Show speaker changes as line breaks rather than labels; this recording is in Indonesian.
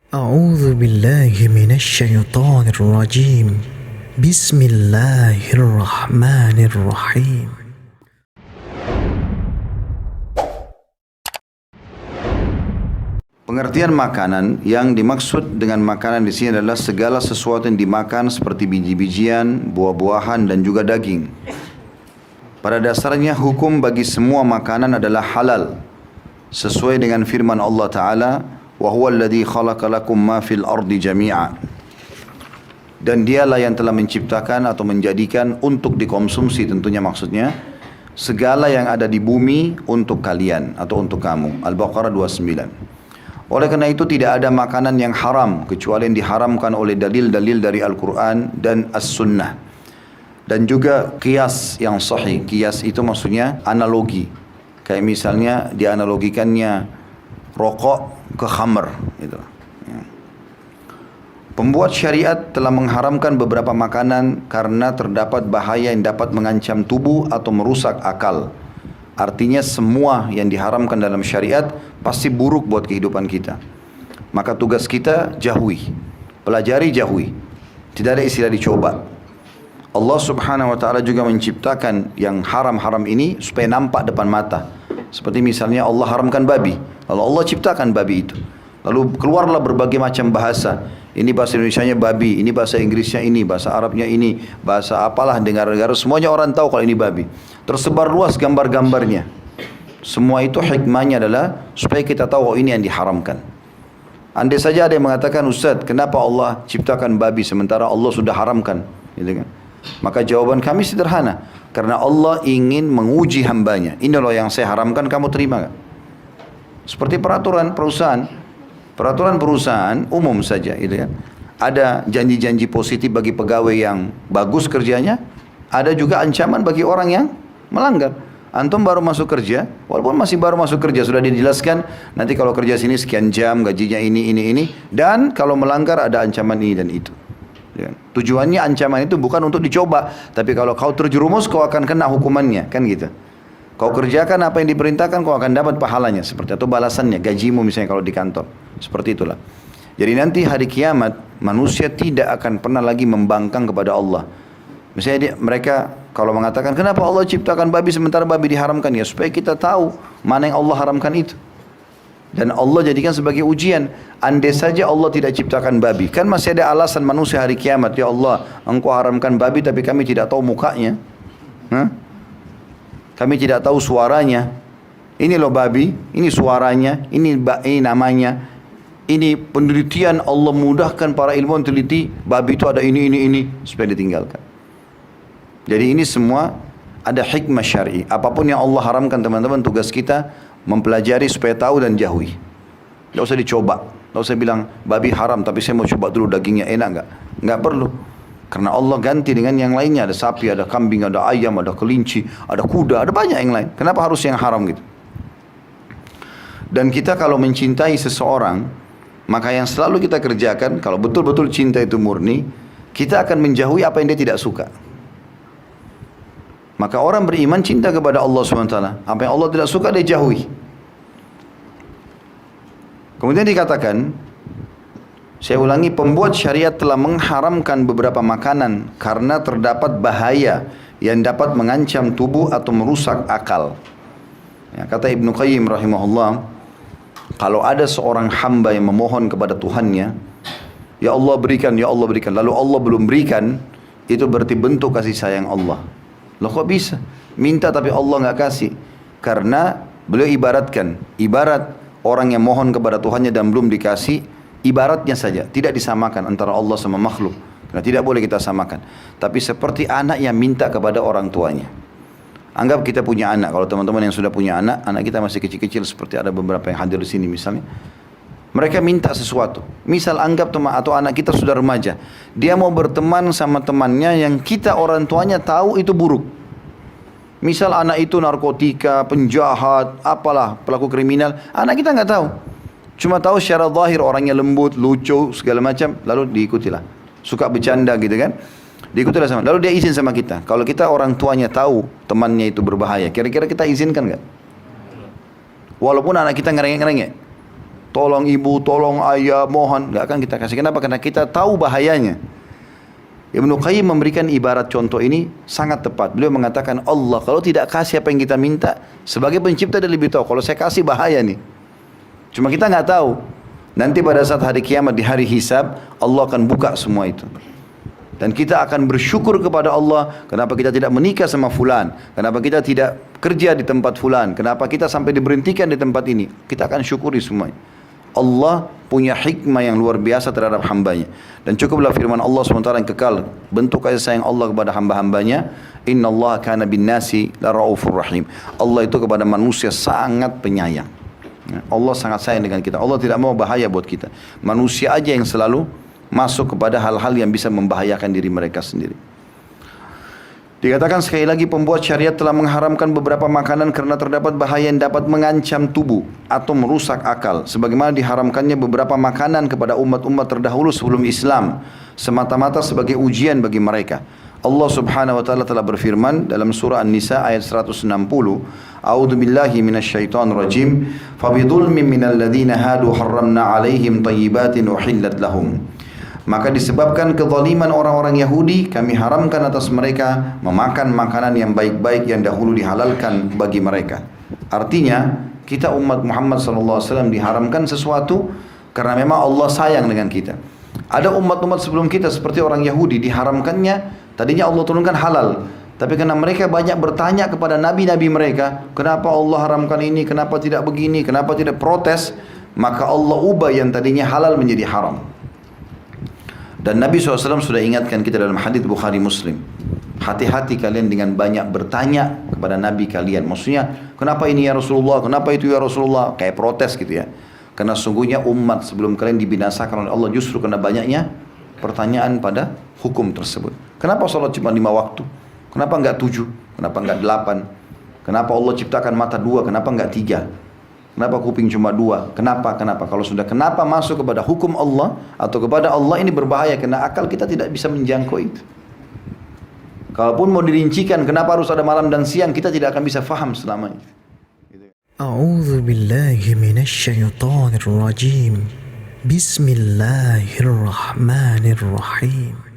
أعوذ بالله من الشيطان الرجيم بسم الله الرحمن الرحيم.
Pengertian makanan yang dimaksud dengan makanan di sini adalah segala sesuatu yang dimakan seperti biji-bijian, buah-buahan dan juga daging. Pada dasarnya hukum bagi semua makanan adalah halal sesuai dengan firman Allah Ta'ala, wa huwa alladhi khalaqa lakum ma fil ardi jami'a. Dan dialah yang telah menciptakan atau menjadikan untuk dikonsumsi, tentunya maksudnya segala yang ada di bumi untuk kalian atau untuk kamu. Al-Baqarah 29. Oleh karena itu tidak ada makanan yang haram kecuali yang diharamkan oleh dalil-dalil dari Al-Quran dan As-Sunnah. Dan juga qiyas yang sahih. Qiyas itu maksudnya analogi. Kayak misalnya dianalogikannya rokok ke khamr. Gitu. Pembuat syariat telah mengharamkan beberapa makanan karena terdapat bahaya yang dapat mengancam tubuh atau merusak akal. Artinya semua yang diharamkan dalam syariat pasti buruk buat kehidupan kita. Maka tugas kita jauhi, pelajari jauhi. Tidak ada istilah dicoba. Allah Subhanahu wa taala juga menciptakan yang haram-haram ini supaya nampak depan mata. Seperti misalnya Allah haramkan babi. Lalu Allah ciptakan babi itu. Lalu keluarlah berbagai macam bahasa. Ini bahasa Indonesianya babi, ini bahasa Inggrisnya ini, bahasa Arabnya ini, bahasa apalah negara-negara, semuanya orang tahu kalau ini babi. Tersebar luas gambar-gambarnya. Semua itu hikmahnya adalah supaya kita tahu oh ini yang diharamkan. Andai saja ada yang mengatakan, Ustaz, kenapa Allah ciptakan babi sementara Allah sudah haramkan? Gitu kan? Maka jawaban kami sederhana. Karena Allah ingin menguji hambanya. Ini loh yang saya haramkan, kamu terima gak? Seperti peraturan perusahaan. Peraturan perusahaan umum saja, gitu kan. Ada janji-janji positif bagi pegawai yang bagus kerjanya, ada juga ancaman bagi orang yang melanggar. Antum baru masuk kerja, walaupun masih baru masuk kerja sudah dijelaskan nanti kalau kerja sini sekian jam, gajinya ini, dan kalau melanggar ada ancaman ini dan itu. Ya. Tujuannya ancaman itu bukan untuk dicoba, tapi kalau kau terjerumus kau akan kena hukumannya, kan gitu. Kau kerjakan apa yang diperintahkan, kau akan dapat pahalanya seperti atau balasannya, gajimu misalnya kalau di kantor. Seperti itulah. Jadi nanti hari kiamat manusia tidak akan pernah lagi membangkang kepada Allah. Misalnya mereka kalau mengatakan kenapa Allah ciptakan babi sementara babi diharamkan, ya supaya kita tahu mana yang Allah haramkan itu. Dan Allah jadikan sebagai ujian. Andai saja Allah tidak ciptakan babi, kan masih ada alasan manusia hari kiamat, ya Allah, Engkau haramkan babi tapi kami tidak tahu mukanya. Kami tidak tahu suaranya. Ini loh babi, ini suaranya, ini namanya. Ini penelitian Allah mudahkan para ilmuwan teliti, babi itu ada ini, supaya ditinggalkan. Jadi ini semua ada hikmah syar'i. Apapun yang Allah haramkan teman-teman, tugas kita mempelajari supaya tahu dan jauhi. Tidak usah dicoba. Tidak usah bilang babi haram tapi saya mau coba dulu dagingnya enak enggak? Enggak perlu. Karena Allah ganti dengan yang lainnya. Ada sapi, ada kambing, ada ayam, ada kelinci, ada kuda, ada banyak yang lain. Kenapa harus yang haram gitu? Dan kita kalau mencintai seseorang, maka yang selalu kita kerjakan, kalau betul-betul cinta itu murni, kita akan menjauhi apa yang dia tidak suka. Maka orang beriman cinta kepada Allah SWT. Apa yang Allah tidak suka dia jauhi. Kemudian dikatakan, saya ulangi, pembuat syariat telah mengharamkan beberapa makanan karena terdapat bahaya yang dapat mengancam tubuh atau merusak akal. Ya, kata Ibnu Qayyim rahimahullah, kalau ada seorang hamba yang memohon kepada Tuhannya, ya Allah berikan, ya Allah berikan, lalu Allah belum berikan, itu berarti bentuk kasih sayang Allah. Loh kok bisa? Minta tapi Allah nggak kasih. Karena beliau ibaratkan, ibarat orang yang mohon kepada Tuhannya dan belum dikasih, ibaratnya saja, tidak disamakan antara Allah sama makhluk. Karena tidak boleh kita samakan. Tapi seperti anak yang minta kepada orang tuanya. Anggap kita punya anak. Kalau teman-teman yang sudah punya anak, anak kita masih kecil-kecil seperti ada beberapa yang hadir di sini misalnya. Mereka minta sesuatu. Misal anggap teman atau anak kita sudah remaja. Dia mau berteman sama temannya yang kita orang tuanya tahu itu buruk. Misal anak itu narkotika, penjahat, apalah, pelaku kriminal. Anak kita nggak tahu. Cuma tahu secara zahir orangnya lembut, lucu, segala macam, lalu diikutilah. Suka bercanda gitu kan. Diikutilah sama. Lalu dia izin sama kita. Kalau kita orang tuanya tahu temannya itu berbahaya, kira-kira kita izinkan nggak? Walaupun anak kita ngerengek-ngerengek. tolong ibu, tolong ayah, mohon. Nggak akan kita kasih. Kenapa? Karena kita tahu bahayanya. Ibnu Qayyim memberikan ibarat contoh ini sangat tepat. Beliau mengatakan, Allah kalau tidak kasih apa yang kita minta, sebagai pencipta dia lebih tahu. Kalau saya kasih bahaya nih. Cuma kita nggak tahu. Nanti pada saat hari kiamat, di hari hisab, Allah akan buka semua itu. Dan kita akan bersyukur kepada Allah, kenapa kita tidak menikah sama fulan, kenapa kita tidak kerja di tempat fulan, kenapa kita sampai diberhentikan di tempat ini. Kita akan syukuri semuanya. Allah punya hikmah yang luar biasa terhadap hambanya. Dan cukuplah firman Allah SWT yang kekal, bentuk kasih sayang Allah kepada hamba-hambanya. Inna Allah kana bin nasi la ra'ufur rahim. Allah itu kepada manusia sangat penyayang. Allah sangat sayang dengan kita. Allah tidak mau bahaya buat kita. Manusia aja yang selalu masuk kepada hal-hal yang bisa membahayakan diri mereka sendiri. Dikatakan sekali lagi, pembuat syariat telah mengharamkan beberapa makanan karena terdapat bahaya yang dapat mengancam tubuh atau merusak akal. Sebagaimana diharamkannya beberapa makanan kepada umat-umat terdahulu sebelum Islam, semata-mata sebagai ujian bagi mereka. Allah Subhanahu wa taala telah berfirman dalam surah An-Nisa ayat 160, A'udzu billahi minasyaitonir rajim, "Fabidhulmin minal ladzina hadu harramna 'alaihim thayyibatin uhillat lahum." Maka disebabkan kezaliman orang-orang Yahudi, kami haramkan atas mereka memakan makanan yang baik-baik yang dahulu dihalalkan bagi mereka. Artinya, kita umat Muhammad SAW diharamkan sesuatu karena memang Allah sayang dengan kita. Ada umat-umat sebelum kita seperti orang Yahudi, diharamkannya, tadinya Allah turunkan halal. Tapi karena mereka banyak bertanya kepada nabi-nabi mereka, kenapa Allah haramkan ini, kenapa tidak begini, kenapa tidak protes, maka Allah ubah yang tadinya halal menjadi haram. Dan Nabi SAW sudah ingatkan kita dalam hadits Bukhari Muslim, hati-hati kalian dengan banyak bertanya kepada Nabi kalian. Maksudnya, kenapa ini ya Rasulullah, kenapa itu ya Rasulullah, kayak protes gitu ya. Karena sungguhnya umat sebelum kalian dibinasakan oleh Allah justru karena banyaknya pertanyaan pada hukum tersebut. Kenapa sholat cuma 5 waktu? Kenapa enggak 7? Kenapa enggak 8? Kenapa Allah ciptakan mata 2? Kenapa enggak 3? Kenapa kuping cuma 2? Kenapa? Kalau sudah kenapa masuk kepada hukum Allah atau kepada Allah, ini berbahaya karena akal kita tidak bisa menjangkau itu. Kalaupun mau dirincikan kenapa harus ada malam dan siang, kita tidak akan bisa faham selamanya.
A'udzu billahi minasyaitonir rajim. Bismillahirrahmanirrahim.